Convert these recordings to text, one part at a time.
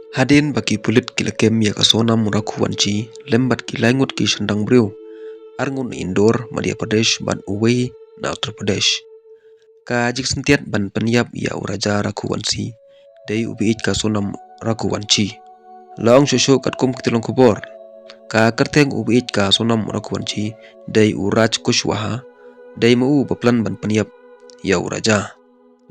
Hadin bagi pulit kilakem ya kasona muraku wanci lembat kilangut ki sendang brio arngun Indore Madhya Pradesh ban uwei na Uttar Pradesh ka jik sentiat ban penyap ya uraja raku wansi dai ubiit ka sonam raku wanci laong shosho katkum kitilong kubor ka kerteng ubiit ka sonam raku wanci dai uraj kushwaha dai mau baplan ban penyap ya uraja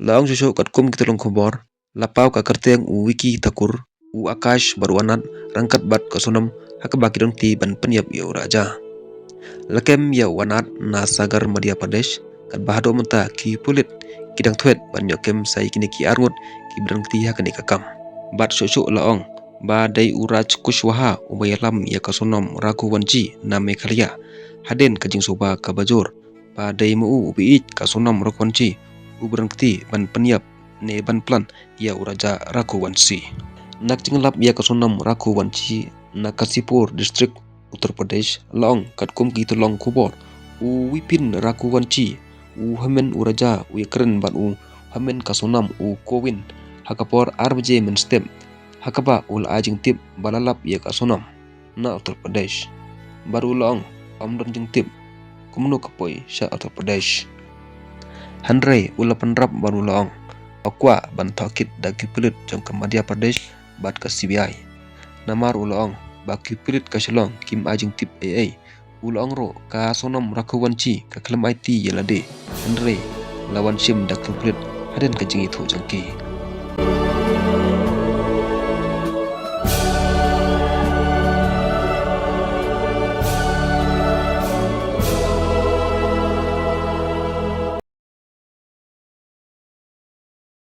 laong shosho katkum kitilong kubor lapau ka kerteng wiki takur Akash Barwanat rangkat bat ke sonam hakabaki dong ti ban penyap ya uraja lakem ya wanat na sagar Madhya Pradesh kat bahado menta ki pulit kidang thuet ban yokem sai kini ki arngut ki bidang ti hakani kakam bat shosho laong ba dai uraj kushwaha ubayalam ya kasonam raku wanci na Meghalaya haden kajing soba ka bajor ba dai mu ubiit kasonam raku wanci ubrang ti ban penyap ne ban plan ya uraja raku wanci nak cinglap ya kasonam raku wanci na Kasipur district Uttar Pradesh laong katkum ki tolong kubor wipin raku wanci hamen uraja keren ban hamen kasonam kowin hakapor arbje men step hakaba ajing tip balalap ya kasonam na Uttar Pradesh baru laong amdon jing tip kumno kapoi sha Uttar Pradesh handrai penrap baru laong akwa ban thakit dagi pulit jong ke Madhya Pradesh bat ka CBI namar ulaong baki pirit ka shalong kim ajing tip ulaong ro ka sonam raku wanci ka klem IT yalade andre lawan sim dak pirit haden ka jingi thu jangki